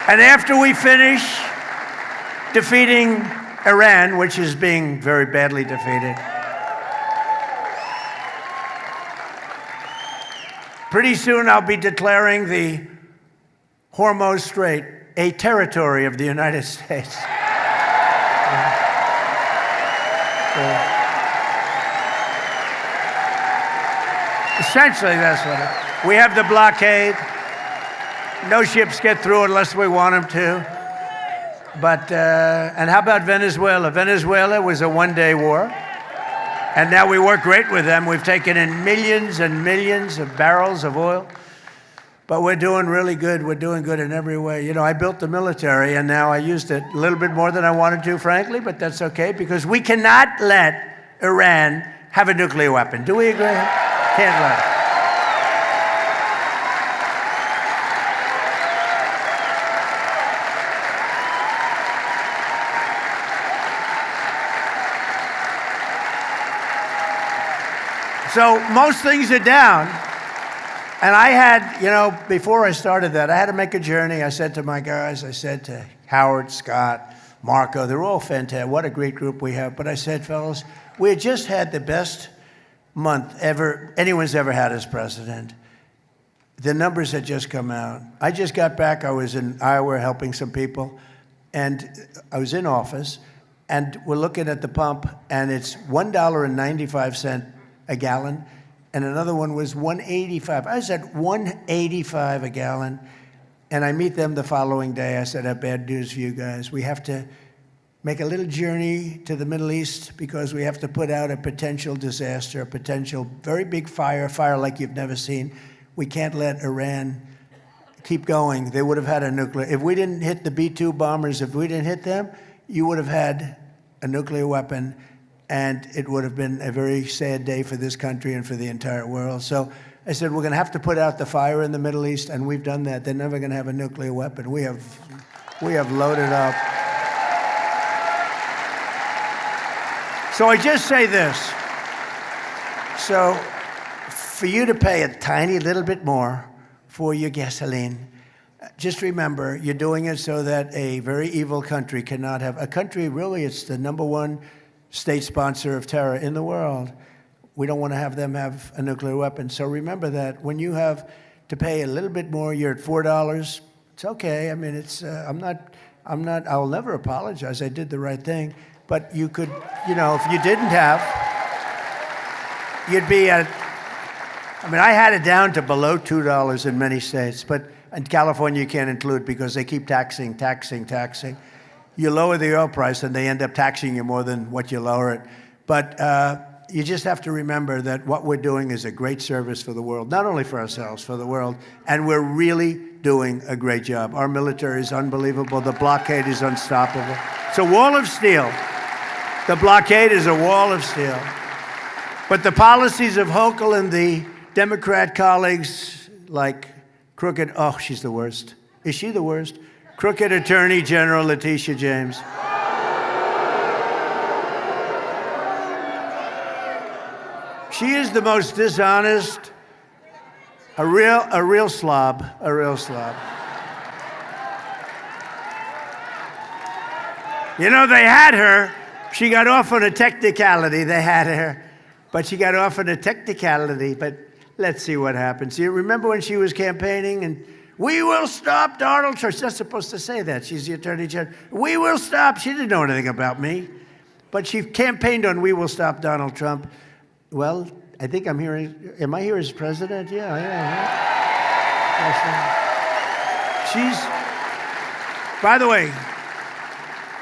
And after we finish defeating Iran, which is being very badly defeated, pretty soon I'll be declaring the Hormuz Strait a territory of the United States. Essentially, that's what it is. We have the blockade. No ships get through unless we want them to. But, and how about Venezuela? Venezuela was a one-day war. And now we work great with them. We've taken in millions and millions of barrels of oil. But we're doing really good. We're doing good in every way. You know, I built the military, and now I used it a little bit more than I wanted to, frankly, but that's okay, because we cannot let Iran have a nuclear weapon. Do we agree? Can't let it. So most things are down. And I had, you know, before I started that, I had to make a journey. I said to my guys, I said to Howard, Scott, Marco, they're all fantastic. What a great group we have. But I said, fellas, we had just had the best month anyone's ever had as president. The numbers had just come out. I just got back. I was in Iowa helping some people. And I was in office. And we're looking at the pump, and it's $1.95 a gallon, and another one was $1.85. I was at $1.85 a gallon, and I meet them the following day. I said, I have bad news for you guys. We have to make a little journey to the Middle East because we have to put out a potential disaster, a potential very big fire like you've never seen. We can't let Iran keep going. They would have had a nuclear. If we didn't hit the B-2 bombers, if we didn't hit them, you would have had a nuclear weapon. And it would have been a very sad day for this country and for the entire world. So I said, we're going to have to put out the fire in the Middle East, and we've done that. They're never going to have a nuclear weapon. We have loaded up. So I just say this. So for you to pay a tiny little bit more for your gasoline, just remember, you're doing it so that a very evil country cannot have, a country really, it's the #1 state sponsor of terror in the world. We don't want to have them have a nuclear weapon. So remember that when you have to pay a little bit more, you're at $4. It's okay. I mean, it's, I'll never apologize. I did the right thing. But you could, you know, if you didn't have, you'd be at, I mean, I had it down to below $2 in many states, but in California you can't include because they keep taxing. You lower the oil price and they end up taxing you more than what you lower it. But you just have to remember that what we're doing is a great service for the world, not only for ourselves, for the world. And we're really doing a great job. Our military is unbelievable. The blockade is unstoppable. It's a wall of steel. The blockade is a wall of steel. But the policies of Hochul and the Democrat colleagues like crooked, oh, she's the worst. Is she the worst? Crooked Attorney General Letitia James. She is the most dishonest, a real slob. You know, they had her. She got off on a technicality. They had her, but she got off on a technicality. But let's see what happens. You remember when she was campaigning and we will stop Donald Trump. She's not supposed to say that. She's the Attorney General. We will stop. She didn't know anything about me. But she campaigned on we will stop Donald Trump. Well, I think I'm hearing, am I here as president? Yeah, I am. She's, by the way,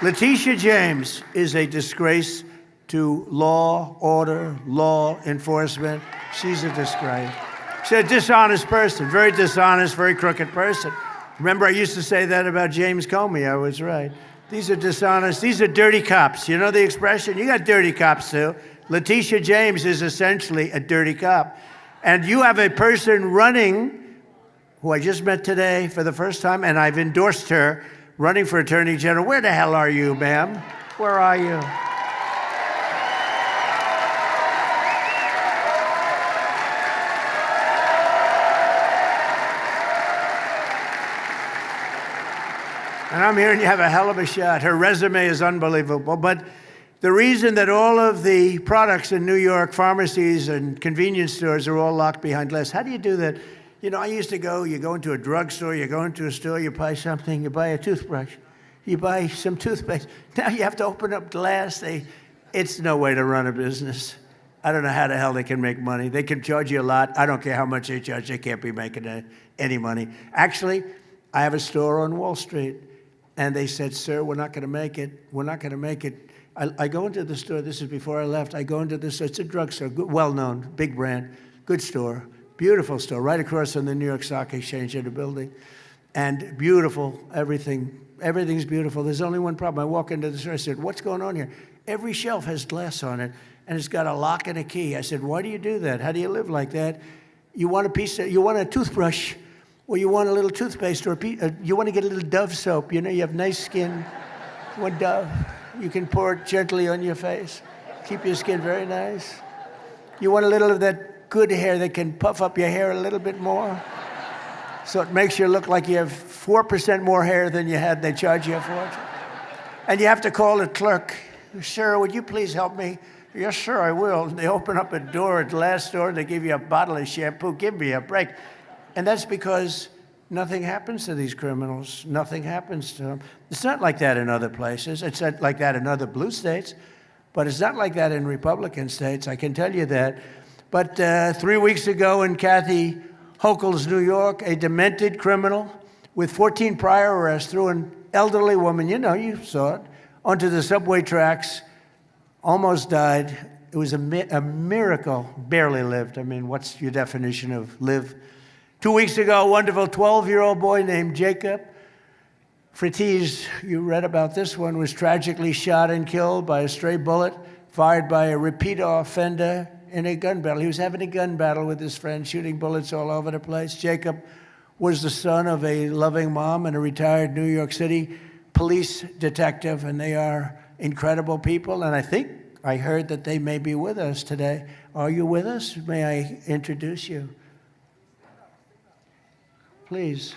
Letitia James is a disgrace to law, order, law enforcement. She's a disgrace. She's a dishonest person, very dishonest, very crooked person. Remember, I used to say that about James Comey. I was right. These are dishonest. These are dirty cops. You know the expression? You got dirty cops, too. Letitia James is essentially a dirty cop. And you have a person running, who I just met today for the first time, and I've endorsed her, running for Attorney General. Where the hell are you, ma'am? Where are you? And I'm hearing you have a hell of a shot. Her resume is unbelievable. But the reason that all of the products in New York pharmacies and convenience stores are all locked behind glass, how do you do that? You know, I used to go, you go into a drugstore, you go into a store, you buy something, you buy a toothbrush, you buy some toothpaste. Now you have to open up glass. It's no way to run a business. I don't know how the hell they can make money. They can charge you a lot. I don't care how much they charge. They can't be making any money. Actually, I have a store on Wall Street, and they said, sir, we're not going to make it. We're not going to make it. I go into the store. This is before I left. I go into this. It's a drugstore, well-known, big brand, good store, beautiful store, right across from the New York Stock Exchange in the building. And beautiful, everything's beautiful. There's only one problem. I walk into the store. I said, what's going on here? Every shelf has glass on it, and it's got a lock and a key. I said, why do you do that? How do you live like that? You want a toothbrush, or you want a little toothpaste, or you want to get a little Dove soap. You know, you have nice skin. You want Dove. You can pour it gently on your face. Keep your skin very nice. You want a little of that good hair that can puff up your hair a little bit more, so it makes you look like you have 4% more hair than you had. They charge you a fortune. And you have to call the clerk. Sir, would you please help me? Yes, sir, I will. They open up a door at the last door, and they give you a bottle of shampoo. Give me a break. And that's because nothing happens to these criminals. Nothing happens to them. It's not like that in other places. It's not like that in other blue states. But it's not like that in Republican states, I can tell you that. But 3 weeks ago in Kathy Hochul's New York, a demented criminal with 14 prior arrests threw an elderly woman, you know, you saw it, onto the subway tracks, almost died. It was a miracle, barely lived. I mean, what's your definition of live? 2 weeks ago, a wonderful 12-year-old boy named Jacob Fritiz, you read about this one, was tragically shot and killed by a stray bullet fired by a repeat offender in a gun battle. He was having a gun battle with his friend, shooting bullets all over the place. Jacob was the son of a loving mom and a retired New York City police detective, and they are incredible people. And I heard that they may be with us today. Are you with us? May I introduce you? Please.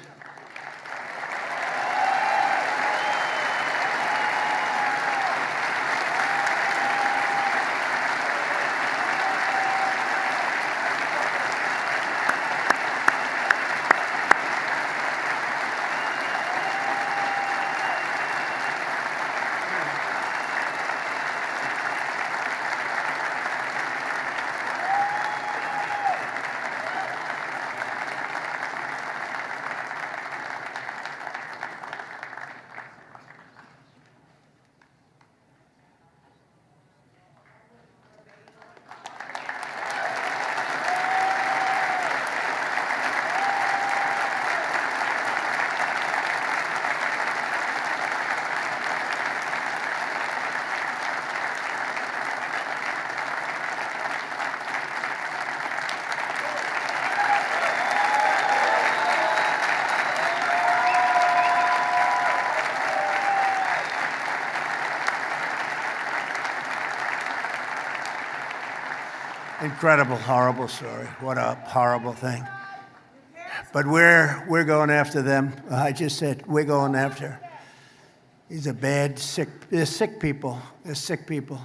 Incredible, horrible story. What a horrible thing. But we're going after them. I just said we're going after. These are bad, sick. They're sick people. They're sick people.